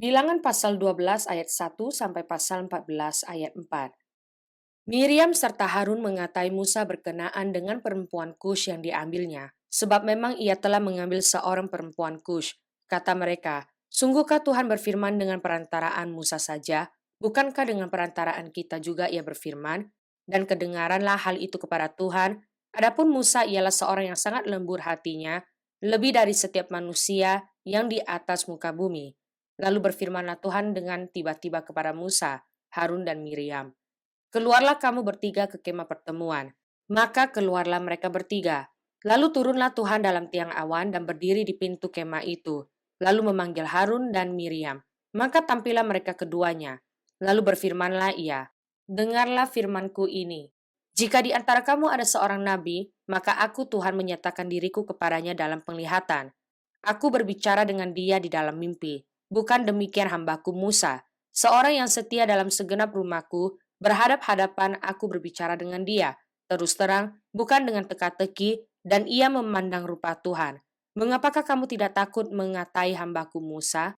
Bilangan pasal 12 ayat 1 sampai pasal 14 ayat 4. Miriam serta Harun mengatai Musa berkenaan dengan perempuan Kush yang diambilnya, sebab memang ia telah mengambil seorang perempuan Kush. Kata mereka, sungguhkah Tuhan berfirman dengan perantaraan Musa saja? Bukankah dengan perantaraan kita juga ia berfirman? Dan kedengaranlah hal itu kepada Tuhan. Adapun Musa ialah seorang yang sangat lembut hatinya, lebih dari setiap manusia yang di atas muka bumi. Lalu berfirmanlah Tuhan dengan tiba-tiba kepada Musa, Harun dan Miriam. Keluarlah kamu bertiga ke kemah pertemuan. Maka keluarlah mereka bertiga. Lalu turunlah Tuhan dalam tiang awan dan berdiri di pintu kemah itu. Lalu memanggil Harun dan Miriam. Maka tampillah mereka keduanya. Lalu berfirmanlah ia, dengarlah firmanku ini. Jika di antara kamu ada seorang nabi, maka aku Tuhan menyatakan diriku kepadanya dalam penglihatan. Aku berbicara dengan dia di dalam mimpi. Bukan demikian hambaku Musa, seorang yang setia dalam segenap rumahku, berhadap-hadapan aku berbicara dengan dia, terus terang, bukan dengan teka-teki, dan ia memandang rupa Tuhan. Mengapakah kamu tidak takut mengatai hambaku Musa?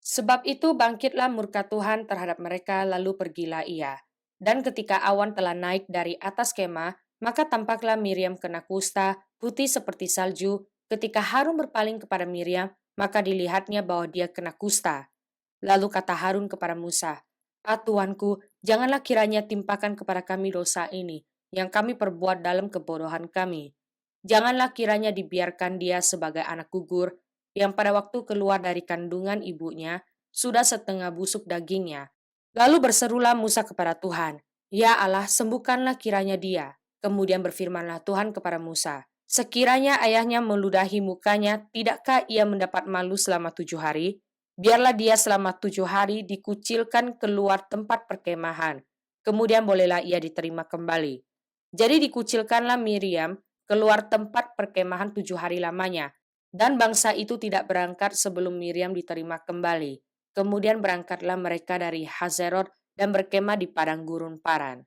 Sebab itu bangkitlah murka Tuhan terhadap mereka, lalu pergilah ia. Dan ketika awan telah naik dari atas kemah, maka tampaklah Miriam kena kusta, putih seperti salju. Ketika Harun berpaling kepada Miriam, maka dilihatnya bahwa dia kena kusta. Lalu kata Harun kepada Musa, Tuanku, janganlah kiranya timpakan kepada kami dosa ini, yang kami perbuat dalam kebodohan kami. Janganlah kiranya dibiarkan dia sebagai anak gugur, yang pada waktu keluar dari kandungan ibunya, sudah setengah busuk dagingnya. Lalu berserulah Musa kepada Tuhan, Ya Allah, sembuhkanlah kiranya dia. Kemudian berfirmanlah Tuhan kepada Musa, sekiranya ayahnya meludahi mukanya, tidakkah ia mendapat malu selama 7 hari? Biarlah dia selama 7 hari dikucilkan keluar tempat perkemahan. Kemudian bolehlah ia diterima kembali. Jadi dikucilkanlah Miriam keluar tempat perkemahan 7 hari lamanya. Dan bangsa itu tidak berangkat sebelum Miriam diterima kembali. Kemudian berangkatlah mereka dari Hazerot dan berkemah di padang gurun Paran.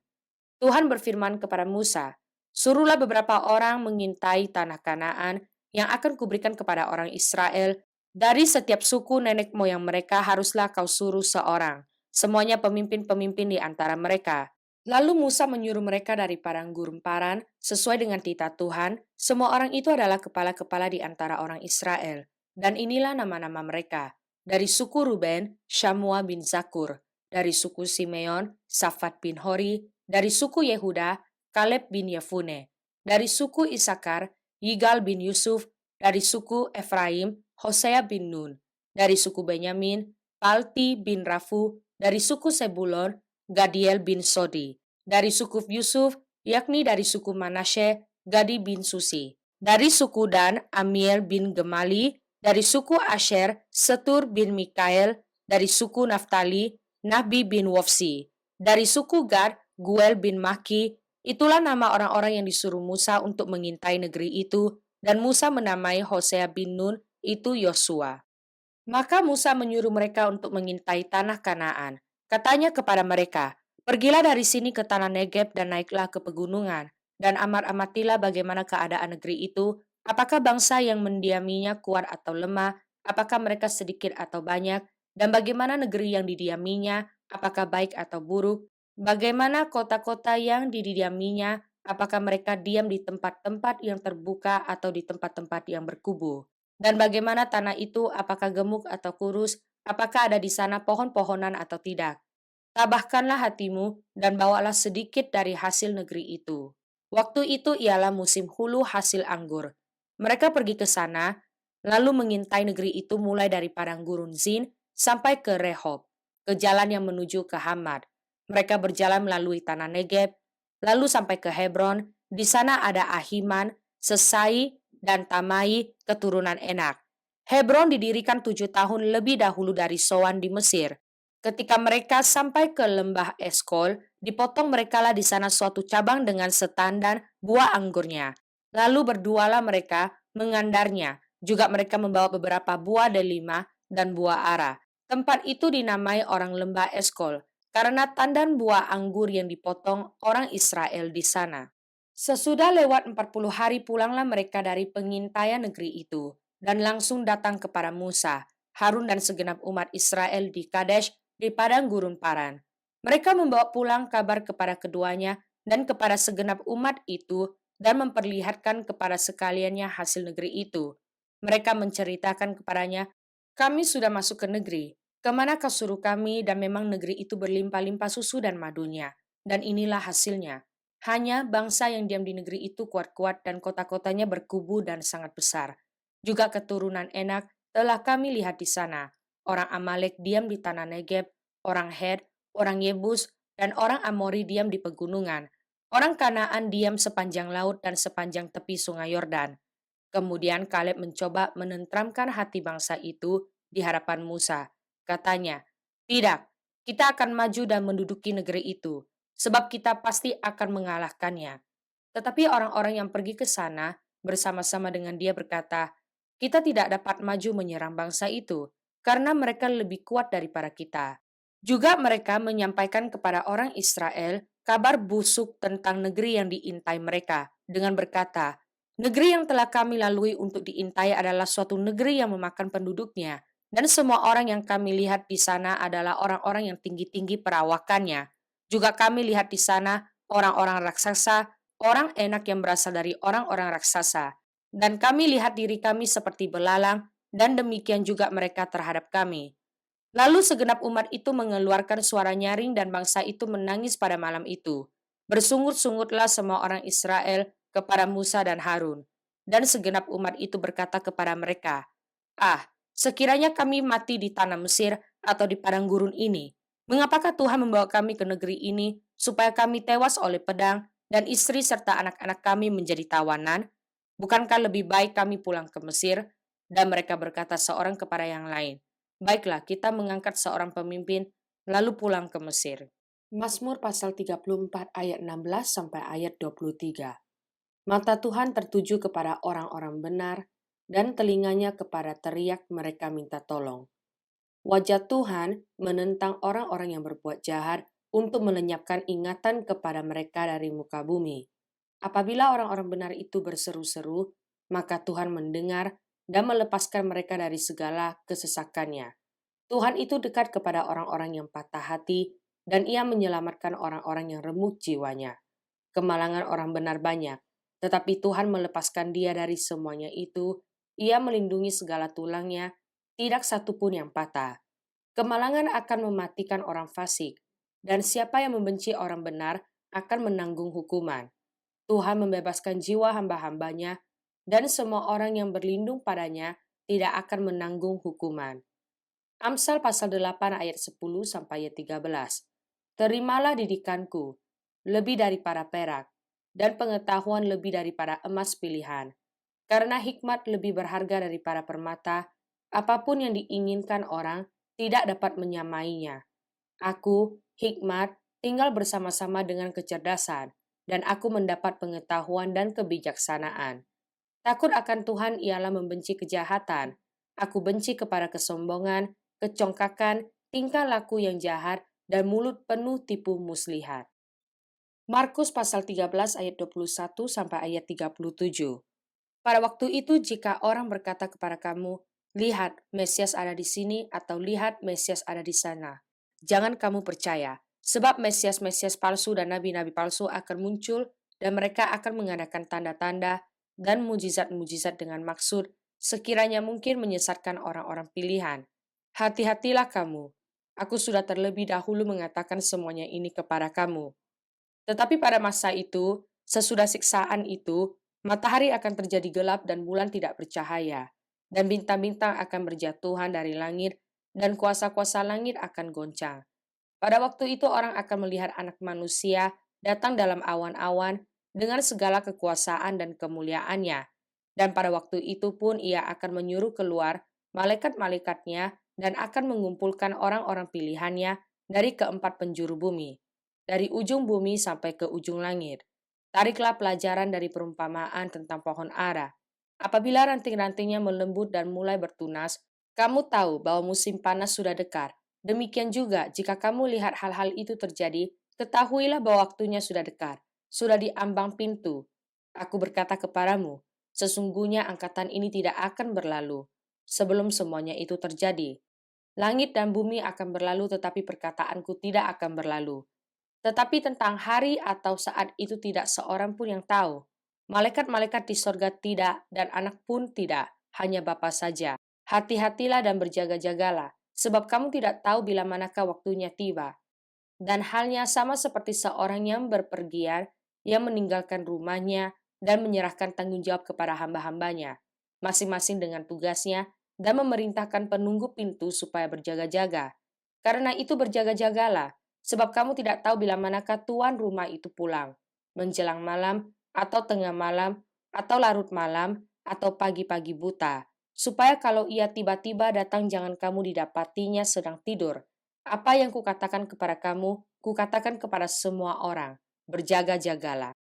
Tuhan berfirman kepada Musa, suruhlah beberapa orang mengintai tanah Kanaan yang akan kuberikan kepada orang Israel. Dari setiap suku nenek moyang mereka haruslah kau suruh seorang, semuanya pemimpin-pemimpin di antara mereka. Lalu Musa menyuruh mereka dari padang gurun Paran, sesuai dengan titah Tuhan, semua orang itu adalah kepala-kepala di antara orang Israel. Dan inilah nama-nama mereka. Dari suku Ruben, Shamua bin Zakur. Dari suku Simeon, Safat bin Hori. Dari suku Yehuda, Kaleb bin Yefune. Dari suku Isakar, Yigal bin Yusuf. Dari suku Efraim, Hosea bin Nun. Dari suku Benyamin, Palti bin Rafu. Dari suku Sebulon, Gadiel bin Sodi. Dari suku Yusuf, yakni dari suku Manasye, Gadi bin Susi. Dari suku Dan, Amiel bin Gemali. Dari suku Asher, Setur bin Mikael. Dari suku Naftali, Nahbi bin Wofsi. Dari suku Gad, Guel bin Maki. Itulah nama orang-orang yang disuruh Musa untuk mengintai negeri itu. Dan Musa menamai Hosea bin Nun itu Yosua. Maka Musa menyuruh mereka untuk mengintai tanah Kanaan. Katanya kepada mereka, pergilah dari sini ke tanah Negeb dan naiklah ke pegunungan, dan amat-amatilah bagaimana keadaan negeri itu, apakah bangsa yang mendiaminya kuat atau lemah, apakah mereka sedikit atau banyak, dan bagaimana negeri yang didiaminya, apakah baik atau buruk, bagaimana kota-kota yang didiaminya, apakah mereka diam di tempat-tempat yang terbuka atau di tempat-tempat yang berkubu. Dan bagaimana tanah itu, apakah gemuk atau kurus, apakah ada di sana pohon-pohonan atau tidak. Tabahkanlah hatimu dan bawalah sedikit dari hasil negeri itu. Waktu itu ialah musim hulu hasil anggur. Mereka pergi ke sana, lalu mengintai negeri itu mulai dari padang gurun Zin sampai ke Rehob, ke jalan yang menuju ke Hamad. Mereka berjalan melalui tanah Negeb, lalu sampai ke Hebron. Di sana ada Ahiman, Sesai, dan Tamai, keturunan Enak. Hebron didirikan 7 tahun lebih dahulu dari Soan di Mesir. Ketika mereka sampai ke lembah Eskol, dipotong merekalah di sana suatu cabang dengan setandan buah anggurnya. Lalu berdualah mereka mengandarnya. Juga mereka membawa beberapa buah delima dan buah ara. Tempat itu dinamai orang lembah Eskol, karena tandan buah anggur yang dipotong orang Israel di sana. Sesudah lewat 40 hari pulanglah mereka dari pengintaian negeri itu, dan langsung datang kepada Musa, Harun dan segenap umat Israel di Kadesh di padang gurun Paran. Mereka membawa pulang kabar kepada keduanya dan kepada segenap umat itu dan memperlihatkan kepada sekaliannya hasil negeri itu. Mereka menceritakan kepadanya, kami sudah masuk ke negeri, kemana kau suruh kami, dan memang negeri itu berlimpah-limpah susu dan madunya. Dan inilah hasilnya. Hanya bangsa yang diam di negeri itu kuat-kuat dan kota-kotanya berkubu dan sangat besar. Juga keturunan Enak telah kami lihat di sana. Orang Amalek diam di tanah Negeb, orang Het, orang Yebus, dan orang Amori diam di pegunungan. Orang Kanaan diam sepanjang laut dan sepanjang tepi sungai Yordan. Kemudian Kaleb mencoba menenteramkan hati bangsa itu di hadapan Musa. Katanya, "Tidak, kita akan maju dan menduduki negeri itu, sebab kita pasti akan mengalahkannya." Tetapi orang-orang yang pergi ke sana bersama-sama dengan dia berkata, "Kita tidak dapat maju menyerang bangsa itu, karena mereka lebih kuat daripada kita." Juga mereka menyampaikan kepada orang Israel kabar busuk tentang negeri yang diintai mereka, dengan berkata, "Negeri yang telah kami lalui untuk diintai adalah suatu negeri yang memakan penduduknya, dan semua orang yang kami lihat di sana adalah orang-orang yang tinggi-tinggi perawakannya. Juga kami lihat di sana orang-orang raksasa, orang Enak yang berasal dari orang-orang raksasa. Dan kami lihat diri kami seperti belalang, dan demikian juga mereka terhadap kami." Lalu segenap umat itu mengeluarkan suara nyaring dan bangsa itu menangis pada malam itu. Bersungut-sungutlah semua orang Israel kepada Musa dan Harun. Dan segenap umat itu berkata kepada mereka, "Ah, sekiranya kami mati di tanah Mesir atau di padang gurun ini, mengapakah Tuhan membawa kami ke negeri ini supaya kami tewas oleh pedang dan istri serta anak-anak kami menjadi tawanan? Bukankah lebih baik kami pulang ke Mesir?" Dan mereka berkata seorang kepada yang lain, "Baiklah, kita mengangkat seorang pemimpin, lalu pulang ke Mesir." Mazmur pasal 34 ayat 16 sampai ayat 23. Mata Tuhan tertuju kepada orang-orang benar, dan telinganya kepada teriak mereka minta tolong. Wajah Tuhan menentang orang-orang yang berbuat jahat untuk melenyapkan ingatan kepada mereka dari muka bumi. Apabila orang-orang benar itu berseru-seru, maka Tuhan mendengar dan melepaskan mereka dari segala kesesakannya. Tuhan itu dekat kepada orang-orang yang patah hati, dan ia menyelamatkan orang-orang yang remuk jiwanya. Kemalangan orang benar banyak, tetapi Tuhan melepaskan dia dari semuanya itu. Ia melindungi segala tulangnya, tidak satu pun yang patah. Kemalangan akan mematikan orang fasik, dan siapa yang membenci orang benar akan menanggung hukuman. Tuhan membebaskan jiwa hamba-hambanya, dan semua orang yang berlindung padanya tidak akan menanggung hukuman. Amsal pasal 8 ayat 10 sampai ayat 13. Terimalah didikanku, lebih daripada perak, dan pengetahuan lebih daripada emas pilihan. Karena hikmat lebih berharga daripada permata, apapun yang diinginkan orang tidak dapat menyamainya. Aku, hikmat, tinggal bersama-sama dengan kecerdasan, dan aku mendapat pengetahuan dan kebijaksanaan. Takut akan Tuhan ialah membenci kejahatan. Aku benci kepada kesombongan, kecongkakan, tingkah laku yang jahat, dan mulut penuh tipu muslihat. Markus pasal 13 ayat 21 sampai ayat 37. Pada waktu itu jika orang berkata kepada kamu, "Lihat, Mesias ada di sini," atau "Lihat, Mesias ada di sana," jangan kamu percaya, sebab Mesias-Mesias palsu dan nabi-nabi palsu akan muncul, dan mereka akan mengadakan tanda-tanda dan mujizat-mujizat dengan maksud sekiranya mungkin menyesatkan orang-orang pilihan. Hati-hatilah kamu. Aku sudah terlebih dahulu mengatakan semuanya ini kepada kamu. Tetapi pada masa itu, sesudah siksaan itu, matahari akan terjadi gelap dan bulan tidak bercahaya, dan bintang-bintang akan berjatuhan dari langit, dan kuasa-kuasa langit akan goncang. Pada waktu itu orang akan melihat Anak Manusia datang dalam awan-awan dengan segala kekuasaan dan kemuliaannya. Dan pada waktu itu pun ia akan menyuruh keluar malaikat-malaikatnya dan akan mengumpulkan orang-orang pilihannya dari keempat penjuru bumi, dari ujung bumi sampai ke ujung langit. Tariklah pelajaran dari perumpamaan tentang pohon ara. Apabila ranting-rantingnya melembut dan mulai bertunas, kamu tahu bahwa musim panas sudah dekat. Demikian juga, jika kamu lihat hal-hal itu terjadi, ketahuilah bahwa waktunya sudah dekat, sudah di ambang pintu. Aku berkata kepadamu, sesungguhnya angkatan ini tidak akan berlalu, sebelum semuanya itu terjadi. Langit dan bumi akan berlalu, tetapi perkataanku tidak akan berlalu. Tetapi tentang hari atau saat itu tidak seorang pun yang tahu. Malaikat-malaikat di sorga tidak, dan anak pun tidak, hanya Bapa saja. Hati-hatilah dan berjaga-jagalah, sebab kamu tidak tahu bila manakah waktunya tiba. Dan halnya sama seperti seorang yang berpergian, yang meninggalkan rumahnya dan menyerahkan tanggung jawab kepada hamba-hambanya, masing-masing dengan tugasnya, dan memerintahkan penunggu pintu supaya berjaga-jaga. Karena itu berjaga-jagalah, sebab kamu tidak tahu bila manakah tuan rumah itu pulang, menjelang malam, atau tengah malam, atau larut malam, atau pagi-pagi buta, supaya kalau ia tiba-tiba datang jangan kamu didapatinya sedang tidur. Apa yang kukatakan kepada kamu, kukatakan kepada semua orang, berjaga-jagalah.